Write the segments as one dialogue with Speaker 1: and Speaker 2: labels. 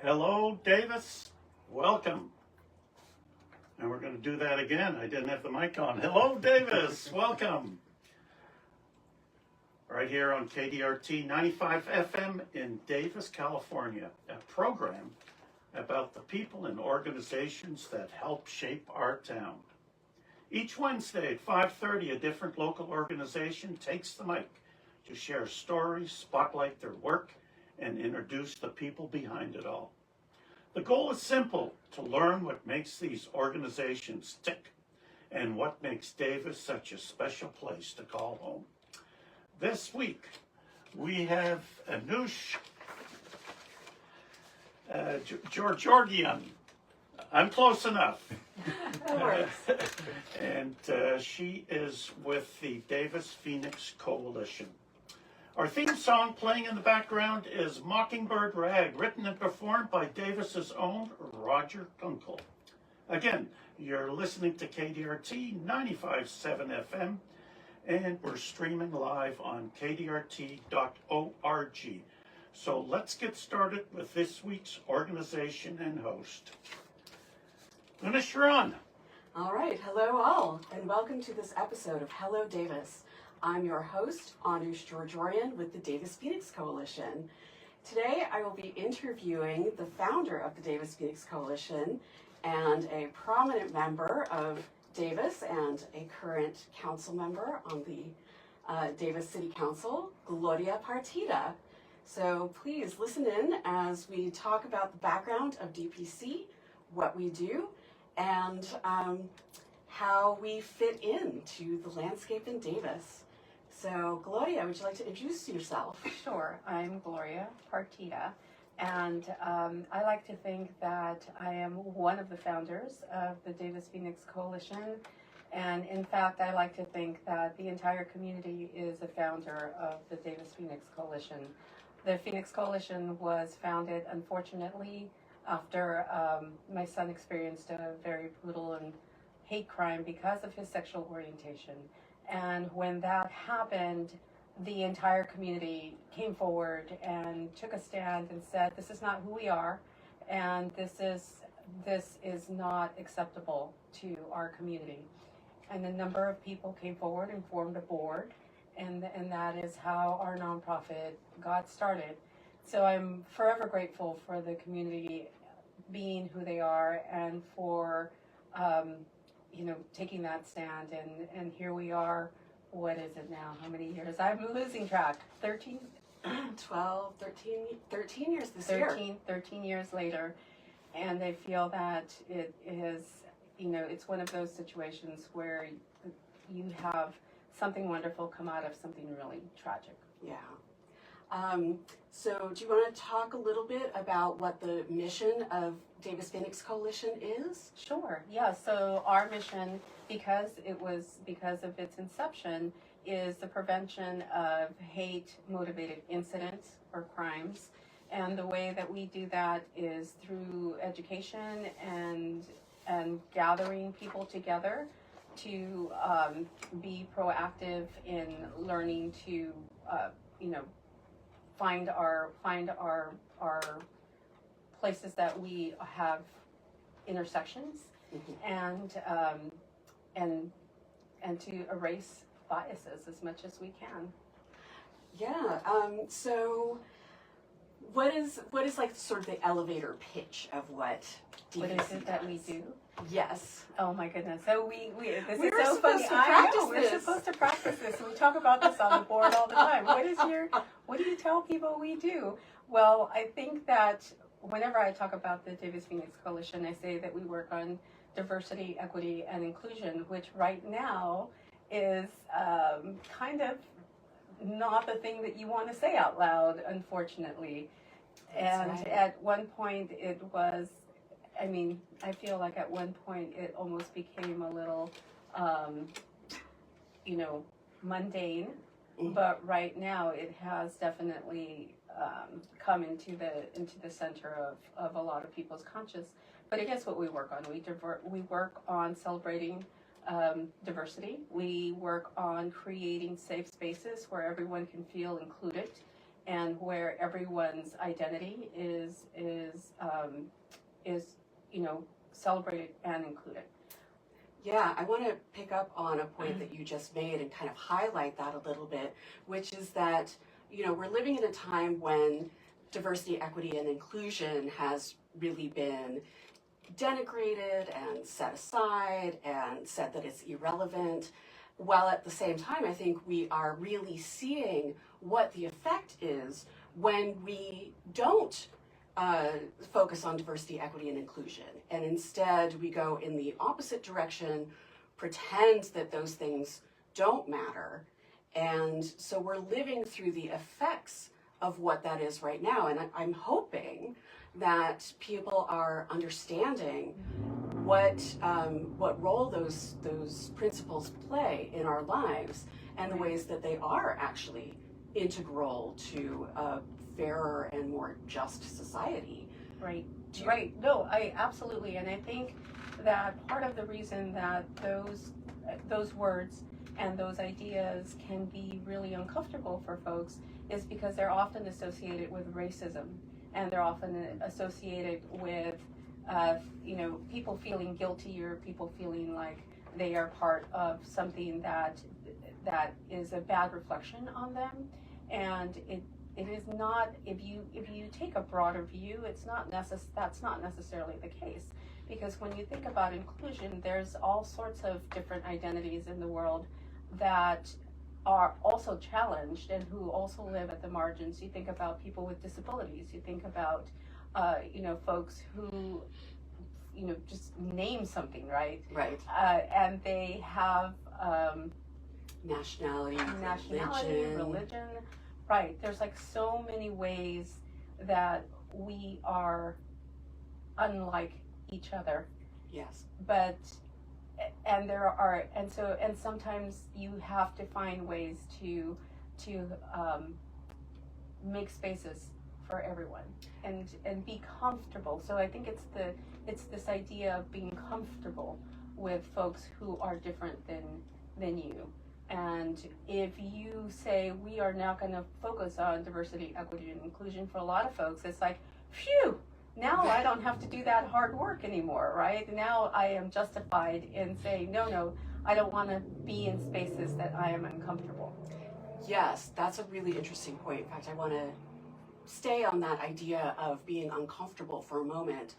Speaker 1: Hello, Davis. Welcome. And we're going to do that again. I didn't have the mic on. Hello, Davis. Welcome. Right here on KDRT 95 FM in Davis, California, a program about the people and organizations that help shape our town. Each Wednesday at 5:30, a different local organization takes the mic to share stories, spotlight their work, and introduce the people behind it all. The goal is simple: to learn what makes these organizations tick and what makes Davis such a special place to call home. This week, we have Anoosh Jorjorian. I'm close enough. And she is with the Davis Phoenix Coalition. Our theme song playing in the background is Mockingbird Rag, written and performed by Davis's own Roger Kunkel. Again, you're listening to KDRT 95.7 FM, and we're streaming live on kdrt.org. So let's get started with this week's organization and host. Anoosh, you're on.
Speaker 2: All right, hello all, and welcome to this episode of Hello Davis. I'm your host, Anoosh Jorjorian with the Davis Phoenix Coalition. Today I will be interviewing the founder of the Davis Phoenix Coalition and a prominent member of Davis and a current council member on the Davis City Council, Gloria Partida. So please listen in as we talk about the background of DPC, what we do, and how we fit into the landscape in Davis. So, Gloria, would you like to introduce yourself?
Speaker 3: Sure. I'm Gloria Partida, and I like to think that I am one of the founders of the Davis Phoenix Coalition, and in fact, I like to think that the entire community is a founder of the Davis Phoenix Coalition. The Phoenix Coalition was founded, unfortunately, after my son experienced a very brutal and hate crime because of his sexual orientation. And when that happened, the entire community came forward and took a stand and said, this is not who we are, and this is not acceptable to our community. And a number of people came forward and formed a board, and that is how our nonprofit got started. So I'm forever grateful for the community being who they are and for taking that stand, and here we are. What is it now? How many years? I'm losing track. 13 years this year. 13 years later, and I feel that it is, it's one of those situations where you have something wonderful come out of something really tragic.
Speaker 2: Yeah. So do you want to talk a little bit about what the mission of Davis Phoenix Coalition is?
Speaker 3: Sure. Yeah. So our mission, because of its inception, is the prevention of hate-motivated incidents or crimes. And the way that we do that is through education and gathering people together to be proactive in learning to find our places that we have intersections, mm-hmm. and to erase biases as much as we can.
Speaker 2: Yeah. So what is like sort of the elevator pitch of what DPC
Speaker 3: What is it that
Speaker 2: does?
Speaker 3: We do?
Speaker 2: Yes.
Speaker 3: Oh my goodness. So we this
Speaker 2: we
Speaker 3: is
Speaker 2: were
Speaker 3: so funny. We're supposed to practice this. We talk about this on the board all the time. What do you tell people we do? Well, I think that whenever I talk about the Davis Phoenix Coalition, I say that we work on diversity, equity, and inclusion, which right now is kind of not the thing that you want to say out loud, unfortunately.
Speaker 2: That's right.
Speaker 3: At one point it was, I feel like at one point it almost became a little, mundane. Mm-hmm. But right now it has definitely come into the center of a lot of people's conscious. But it is what we work on. We work on celebrating diversity. We work on creating safe spaces where everyone can feel included and where everyone's identity is celebrated and included.
Speaker 2: Yeah, I want to pick up on a point that you just made and kind of highlight that a little bit, which is that, we're living in a time when diversity, equity, and inclusion has really been denigrated and set aside and said that it's irrelevant, while at the same time, I think we are really seeing what the effect is when we don't focus on diversity, equity, and inclusion. And instead, we go in the opposite direction, pretend that those things don't matter. And so we're living through the effects of what that is right now. And I'm hoping that people are understanding what role those principles play in our lives and the ways that they are actually integral to a fairer and more just society.
Speaker 3: Right. Right. No, I absolutely, and I think that part of the reason that those words and those ideas can be really uncomfortable for folks is because they're often associated with racism, and they're often associated with people feeling guilty or people feeling like they are part of something that is a bad reflection on them, and it is not. If you take a broader view, that's not necessarily the case, because when you think about inclusion, there's all sorts of different identities in the world that are also challenged and who also live at the margins. You think about people with disabilities. You think about folks who just name something, right?
Speaker 2: Right.
Speaker 3: And they have
Speaker 2: Nationality,
Speaker 3: religion. Right. There's like so many ways that we are unlike each other.
Speaker 2: Yes.
Speaker 3: And sometimes you have to find ways to make spaces for everyone and be comfortable. So I think it's this idea of being comfortable with folks who are different than you. And if you say we are now going to focus on diversity, equity, and inclusion, for a lot of folks, it's like, phew, now I don't have to do that hard work anymore, right? Now I am justified in saying, no, I don't want to be in spaces that I am uncomfortable.
Speaker 2: Yes, that's a really interesting point. In fact, I want to stay on that idea of being uncomfortable for a moment.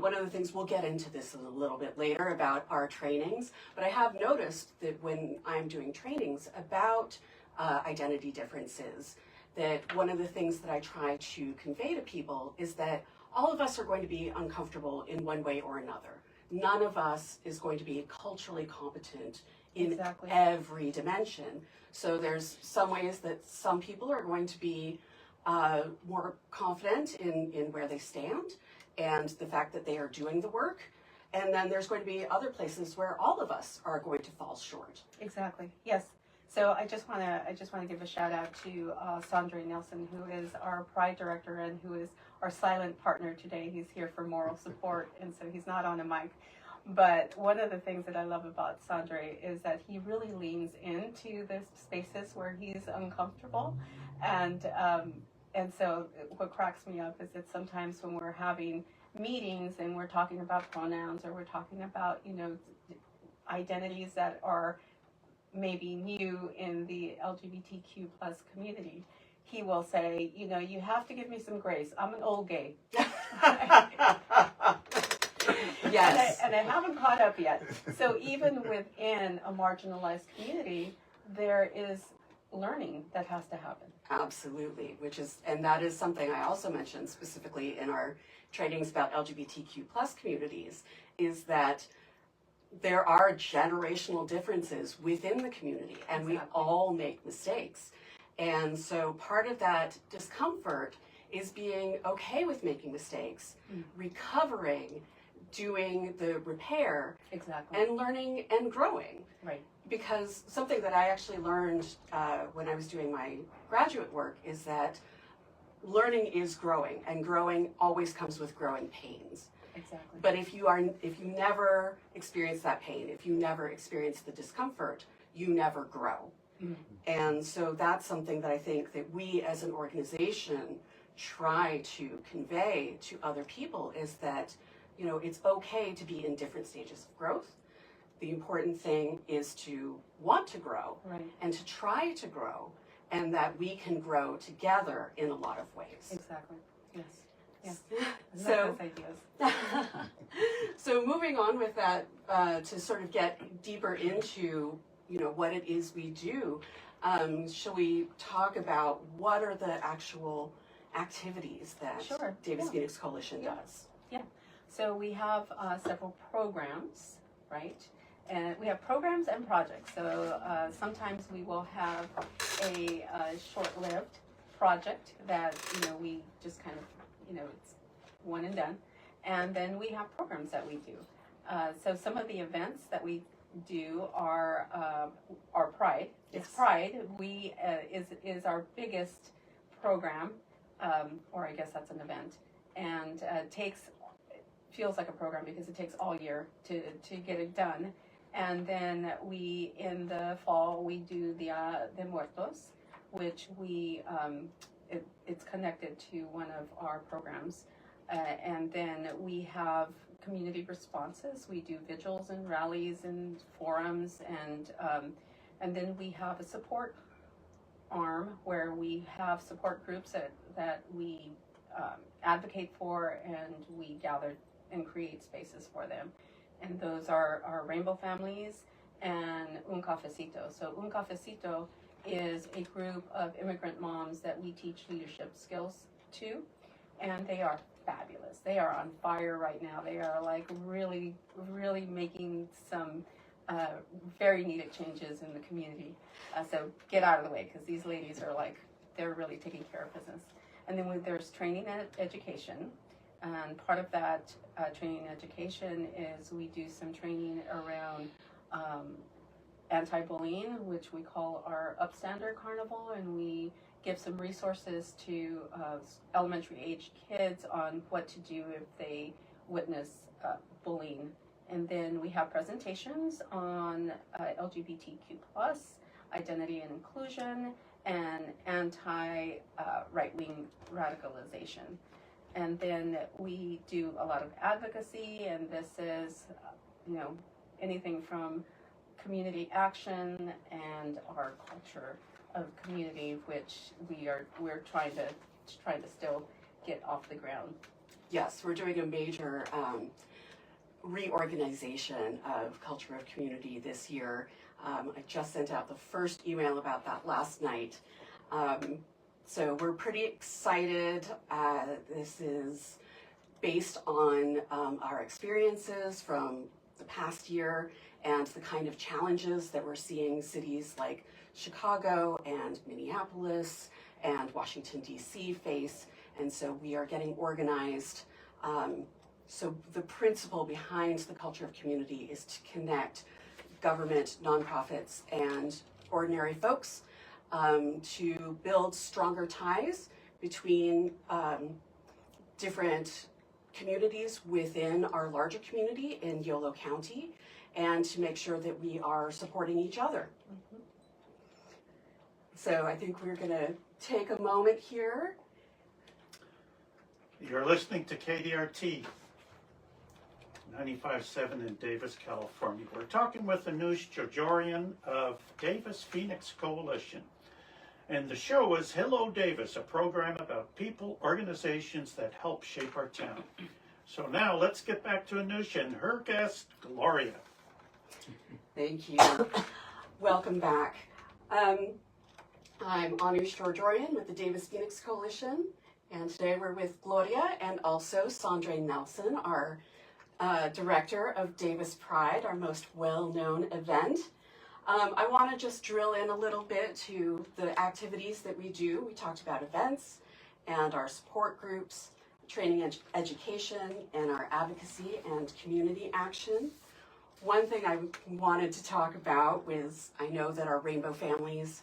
Speaker 2: One of the things, we'll get into this a little bit later about our trainings, but I have noticed that when I'm doing trainings about identity differences, that one of the things that I try to convey to people is that all of us are going to be uncomfortable in one way or another. None of us is going to be culturally competent in every dimension. So there's some ways that some people are going to be more confident in where they stand and the fact that they are doing the work. And then there's going to be other places where all of us are going to fall short.
Speaker 3: Exactly. Yes. So I just want to give a shout out to Sandré Nelson, who is our Pride Director and who is our silent partner today. He's here for moral support, and so he's not on a mic. But one of the things that I love about Sandré is that he really leans into the spaces where he's uncomfortable, and so what cracks me up is that sometimes when we're having meetings and we're talking about pronouns or we're talking about identities that are maybe new in the LGBTQ plus community, he will say, you have to give me some grace. I'm an old gay.
Speaker 2: Yes.
Speaker 3: And I haven't caught up yet. So even within a marginalized community, there is learning that has to happen.
Speaker 2: Absolutely, and that is something I also mentioned specifically in our trainings about LGBTQ plus communities, is that there are generational differences within the community, and we all make mistakes. And so part of that discomfort is being okay with making mistakes, recovering, doing the repair, and learning and growing.
Speaker 3: Right.
Speaker 2: Because something that I actually learned when I was doing my graduate work is that learning is growing, and growing always comes with growing pains.
Speaker 3: Exactly.
Speaker 2: But if you never experience that pain, if you never experience the discomfort, you never grow. And so that's something that I think that we as an organization try to convey to other people, is that, you know, it's okay to be in different stages of growth. The important thing is to want to grow and to try to grow, and that we can grow together in a lot of ways.
Speaker 3: Exactly. Yes. Yes.
Speaker 2: So,
Speaker 3: ideas.
Speaker 2: so moving on with that, to sort of get deeper into, you know, what it is we do, shall we talk about what are the actual activities that Davis Phoenix Coalition does?
Speaker 3: Yeah. So we have several programs, right? And we have programs and projects. So sometimes we will have a short-lived project that, you know, we just kind of, you know, it's one and done. And then we have programs that we do. So some of the events that we do are Pride.
Speaker 2: Yes.
Speaker 3: It's Pride. We is our biggest program, or I guess that's an event, and feels like a program because it takes all year to get it done. And then we, in the fall, we do the de Muertos, which we it's connected to one of our programs. And then we have community responses. We do vigils and rallies and forums, and then we have a support arm where we have support groups that we advocate for, and we gather and create spaces for them. And those are our Rainbow Families and Un Cafecito. So Un Cafecito is a group of immigrant moms that we teach leadership skills to, and they are fabulous. They are on fire right now. They are like really, really making some very needed changes in the community. So get out of the way, because these ladies are like, they're really taking care of business. And then there's training and education. And part of that training and education is we do some training around anti-bullying, which we call our Upstander Carnival, and we give some resources to elementary age kids on what to do if they witness bullying. And then we have presentations on LGBTQ+, identity and inclusion, and anti-right-wing radicalization. And then we do a lot of advocacy, and this is, you know, anything from community action and our culture of community, which we're trying to still get off the ground.
Speaker 2: Yes, we're doing a major reorganization of culture of community this year. I just sent out the first email about that last night. So we're pretty excited. This is based on our experiences from the past year and the kind of challenges that we're seeing cities like Chicago and Minneapolis and Washington, D.C. face. And so we are getting organized. So the principle behind the culture of community is to connect government, nonprofits, and ordinary folks to build stronger ties between different communities within our larger community in Yolo County, and to make sure that we are supporting each other. Mm-hmm. So I think we're going to take a moment here.
Speaker 1: You're listening to KDRT 95.7 in Davis, California. We're talking with Anoosh Jorjorian of Davis Phoenix Coalition. And the show is Hello Davis, a program about people, organizations that help shape our town. So now let's get back to Anoosh and her guest, Gloria.
Speaker 2: Thank you. Welcome back. I'm Anoosh Jorjorian with the Davis Phoenix Coalition, and today we're with Gloria and also Sandré Nelson, our director of Davis Pride, our most well-known event. I want to just drill in a little bit to the activities that we do. We talked about events and our support groups, training and education, and our advocacy and community action. One thing I wanted to talk about was, I know that our Rainbow Families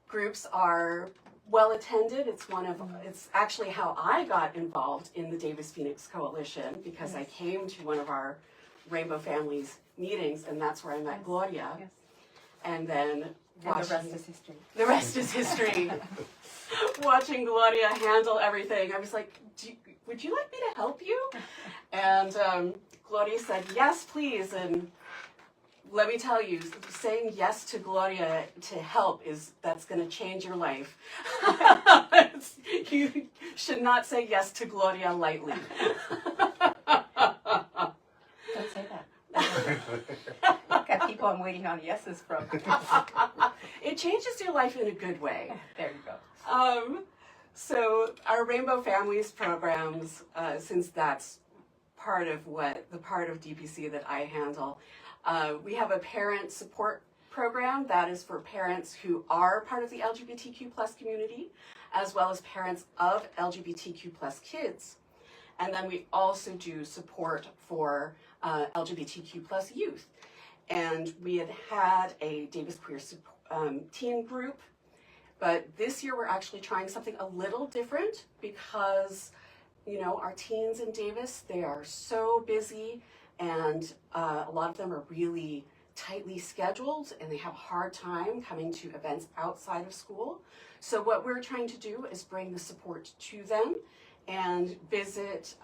Speaker 2: groups are well attended. It's actually how I got involved in the Davis Phoenix Coalition, because I came to one of our Rainbow Families meetings, and that's where I met Gloria.
Speaker 3: Yes.
Speaker 2: and then
Speaker 3: And the rest is history.
Speaker 2: the rest is history. Watching Gloria handle everything, I was like, would you like me to help you? And Gloria said, yes, please. And let me tell you, saying yes to Gloria to help that's going to change your life. You should not say yes to Gloria lightly.
Speaker 3: Don't say that. Got people I'm waiting on yeses from.
Speaker 2: It changes your life in a good way.
Speaker 3: There you go.
Speaker 2: So our Rainbow Families programs, since that's part of DPC that I handle, we have a parent support program that is for parents who are part of the LGBTQ plus community, as well as parents of LGBTQ plus kids. And then we also do support for LGBTQ plus youth. And we had a Davis Queer teen group, but this year we're actually trying something a little different because, our teens in Davis, they are so busy, and a lot of them are really tightly scheduled, and they have a hard time coming to events outside of school. So what we're trying to do is bring the support to them and visit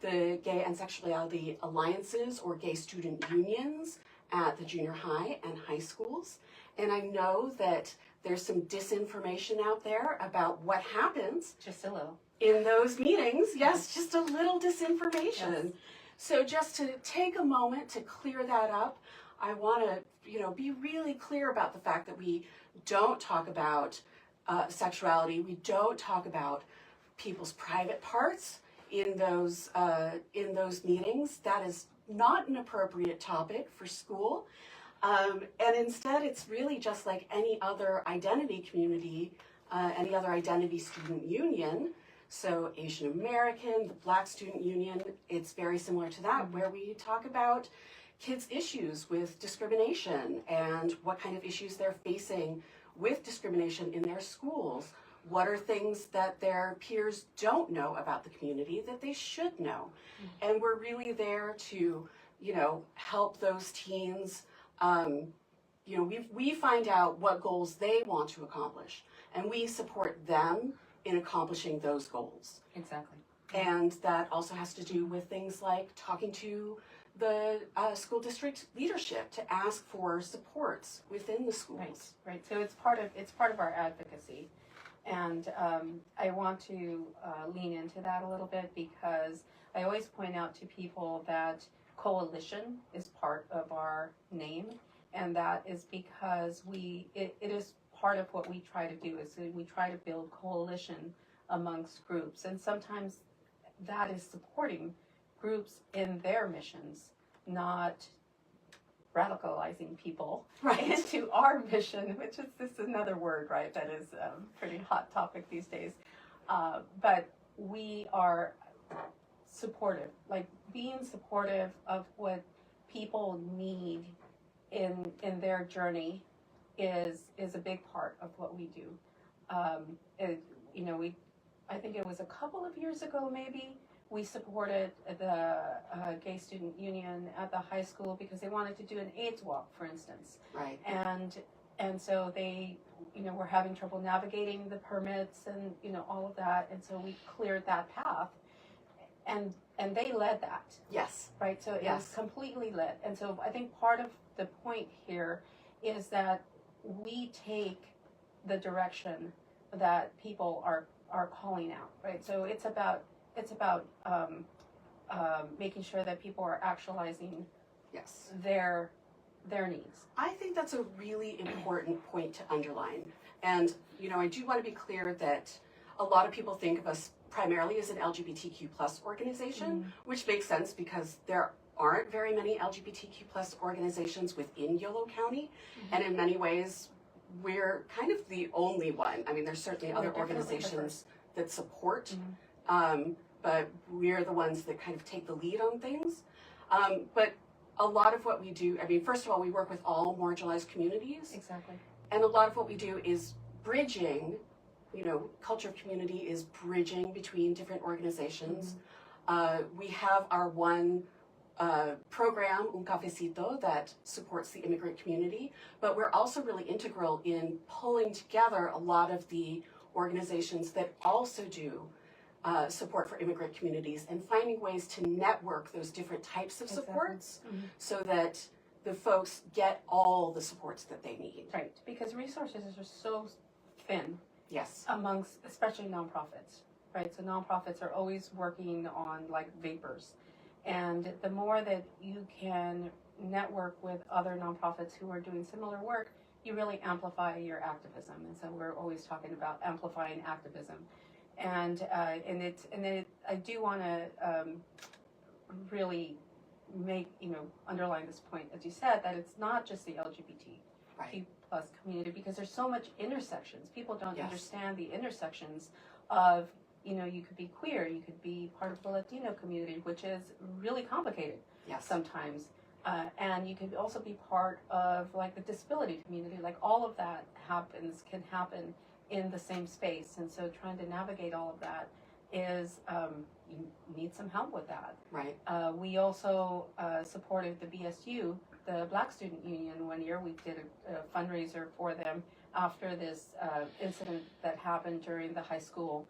Speaker 2: the Gay and Sexuality Alliances or Gay Student Unions at the junior high and high schools. And I know that there's some disinformation out there about what happens
Speaker 3: Just a little.
Speaker 2: in those meetings. Yes, just a little disinformation.
Speaker 3: Yes.
Speaker 2: So just to take a moment to clear that up, I want to, be really clear about the fact that we don't talk about sexuality. We don't talk about people's private parts in those meetings. That is not an appropriate topic for school. And instead, it's really just like any other identity community, any other identity student union. So Asian American, the Black Student Union, it's very similar to that, where we talk about kids' issues with discrimination and what kind of issues they're facing with discrimination in their schools. What are things that their peers don't know about the community that they should know? And we're really there to, help those teens. We find out what goals they want to accomplish, and we support them in accomplishing those goals.
Speaker 3: Exactly.
Speaker 2: And that also has to do with things like talking to the school district leadership to ask for supports within the schools.
Speaker 3: Right. So it's part of our advocacy, and I want to lean into that a little bit because I always point out to people that coalition is part of our name, and that is because it is part of what we try to do is we try to build coalition amongst groups, and sometimes that is supporting groups in their missions, not radicalizing people into our mission, which is this another word, right? That is a pretty hot topic these days. But we are supportive, like being supportive of what people need in their journey is a big part of what we do. I think it was a couple of years ago, maybe, we supported the Gay Student Union at the high school because they wanted to do an AIDS walk, for instance.
Speaker 2: Right.
Speaker 3: And so they, were having trouble navigating the permits and, all of that. And so we cleared that path. And they led that.
Speaker 2: Yes.
Speaker 3: Right? So it was completely led. And so I think part of the point here is that we take the direction that people are calling out, right? So it's about making sure that people are actualizing their needs.
Speaker 2: I think that's a really important point to underline. And, I do want to be clear that a lot of people think of us primarily as an LGBTQ plus organization, which makes sense because there aren't very many LGBTQ plus organizations within Yolo County. And in many ways, we're kind of the only one. I mean, there's certainly other organizations that support, but we're the ones that kind of take the lead on things. But a lot of what we do, first of all, we work with all marginalized communities.
Speaker 3: Exactly.
Speaker 2: And a lot of what we do is bridging, culture of community is bridging between different organizations. We have our one program, Un Cafecito, that supports the immigrant community, but we're also really integral in pulling together a lot of the organizations that also do support for immigrant communities and finding ways to network those different types of supports so that the folks get all the supports that they need.
Speaker 3: Right, because resources are so thin
Speaker 2: Yes.
Speaker 3: amongst, especially nonprofits, right? So nonprofits are always working on like vapors. And the more that you can network with other nonprofits who are doing similar work, you really amplify your activism. And so we're always talking about amplifying activism. And I do want to really underline this point, as you said, that it's not just the LGBT plus community, because there's so much intersections. People don't understand the intersections of, you could be queer, you could be part of the Latino community, which is really complicated sometimes. And you could also be part of like the disability community, like all of that can happen in the same space. And so trying to navigate all of that is, you need some help with that.
Speaker 2: Right.
Speaker 3: We also supported the BSU, the Black Student Union, one year. We did a fundraiser for them after this incident that happened during the high school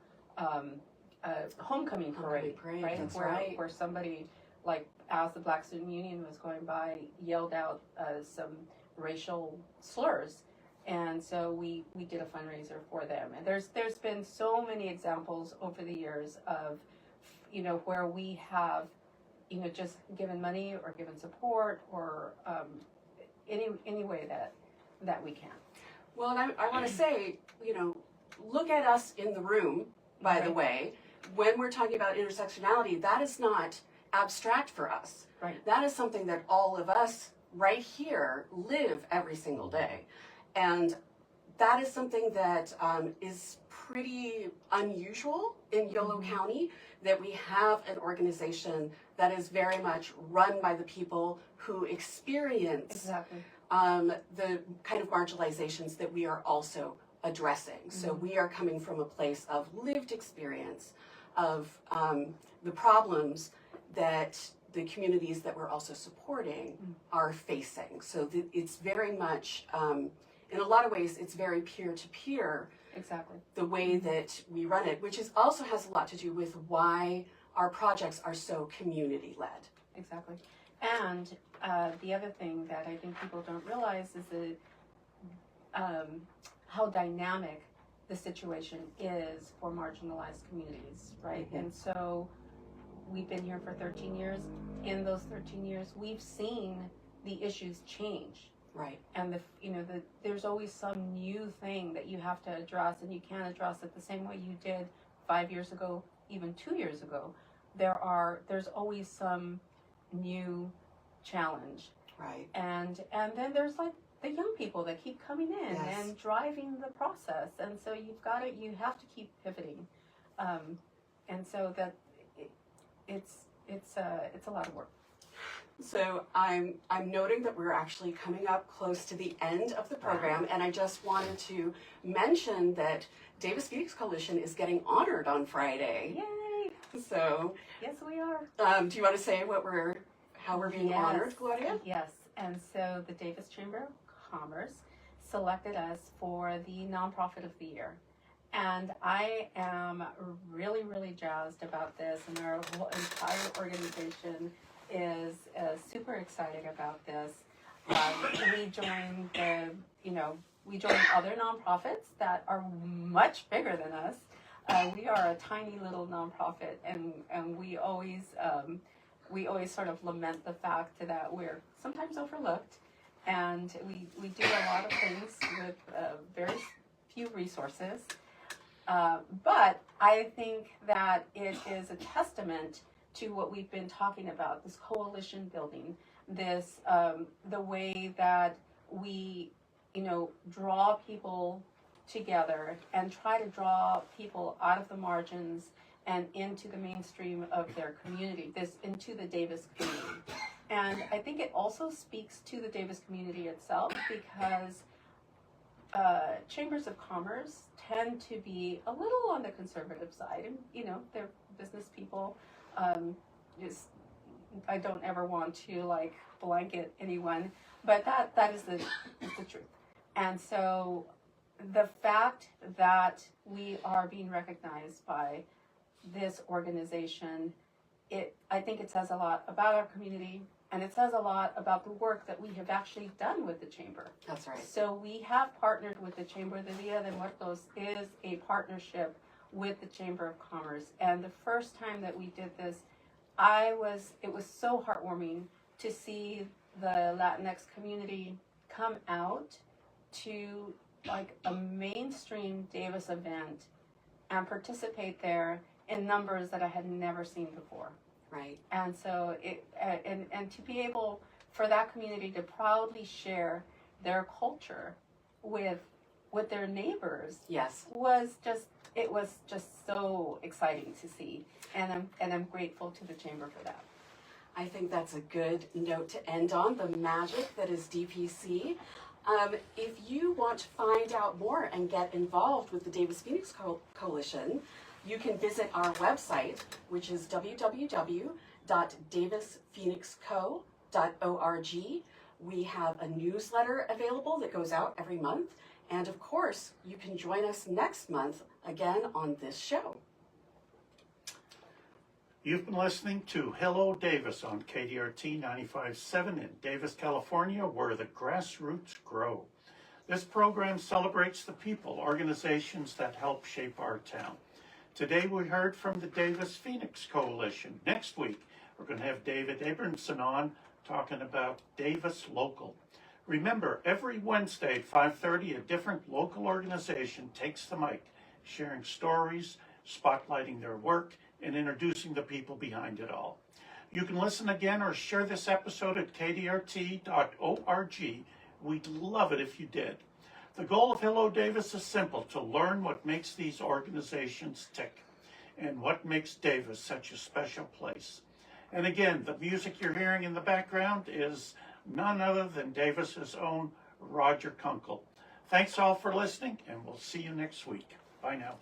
Speaker 3: homecoming parade, right?
Speaker 2: That's
Speaker 3: Where somebody, like, as the Black Student Union was going by, yelled out some racial slurs. And so we did a fundraiser for them. And there's been so many examples over the years of, where we have, just given money or given support or any way that we can.
Speaker 2: Well, and I want to say, look at us in the room, by the way. When we're talking about intersectionality, that is not abstract for us.
Speaker 3: Right.
Speaker 2: That is something that all of us right here live every single day. And that is something that is pretty unusual in Yolo County, that we have an organization that is very much run by the people who experience the kind of marginalizations that we are also addressing. So we are coming from a place of lived experience of the problems that the communities that we're also supporting are facing. So it's very much, in a lot of ways, it's very peer-to-peer.
Speaker 3: Exactly.
Speaker 2: The way that we run it, which also has a lot to do with why our projects are so community-led.
Speaker 3: Exactly. And the other thing that I think people don't realize is how dynamic the situation is for marginalized communities, right? And so we've been here for 13 years. In those 13 years, we've seen the issues change.
Speaker 2: Right.
Speaker 3: And there's always some new thing that you have to address, and you can't address it the same way you did 5 years ago, even 2 years ago. There's always some new challenge.
Speaker 2: Right.
Speaker 3: And then there's like the young people that keep coming in and driving the process, and so you have to keep pivoting, and so that it's a lot of work.
Speaker 2: So I'm noting that we're actually coming up close to the end of the program, and I just wanted to mention that Davis Phoenix Coalition is getting honored on Friday.
Speaker 3: Yay!
Speaker 2: So
Speaker 3: yes, we are.
Speaker 2: Do you want to say how we're being honored, Gloria?
Speaker 3: Yes, and so the Davis Chamber of Commerce selected us for the Nonprofit of the Year. And I am really, really jazzed about this, and our whole entire organization is super excited about this. We joined other nonprofits that are much bigger than us. We are a tiny little nonprofit, and we always sort of lament the fact that we're sometimes overlooked, and we do a lot of things with very few resources. But I think that it is a testament to what we've been talking about, this coalition building, this the way that we, draw people together and try to draw people out of the margins and into the mainstream of their community, into the Davis community. And I think it also speaks to the Davis community itself, because chambers of commerce tend to be a little on the conservative side, and they're business people. Just I don't ever want to like blanket anyone, but that is the truth. And so the fact that we are being recognized by this organization, I think it says a lot about our community, and it says a lot about the work that we have actually done with the Chamber.
Speaker 2: That's right.
Speaker 3: So we have partnered with the Chamber. The Dia de Muertos is a partnership with the Chamber of Commerce. And the first time that we did this, it was so heartwarming to see the Latinx community come out to like a mainstream Davis event and participate there in numbers that I had never seen before.
Speaker 2: Right.
Speaker 3: And so and to be able for that community to proudly share their culture with their neighbors,
Speaker 2: Yes.
Speaker 3: was just so exciting to see, and I'm grateful to the Chamber for that.
Speaker 2: I think that's a good note to end on, the magic that is DPC. If you want to find out more and get involved with the Davis Phoenix Coalition, you can visit our website, which is www.davisphoenixco.org. We have a newsletter available that goes out every month. And of course, you can join us next month again on this show.
Speaker 1: You've been listening to Hello Davis on KDRT 95.7 in Davis, California, where the grassroots grow. This program celebrates the people, organizations that help shape our town. Today we heard from the Davis Phoenix Coalition. Next week, we're going to have David Abramson on talking about Davis Local. Remember, every Wednesday at 5:30, a different local organization takes the mic, sharing stories, spotlighting their work, and introducing the people behind it all. You can listen again or share this episode at kdrt.org. We'd love it if you did. The goal of Hello Davis is simple: to learn what makes these organizations tick and what makes Davis such a special place. And again, the music you're hearing in the background is none other than Davis's own Roger Kunkel. Thanks all for listening, and we'll see you next week. Bye now.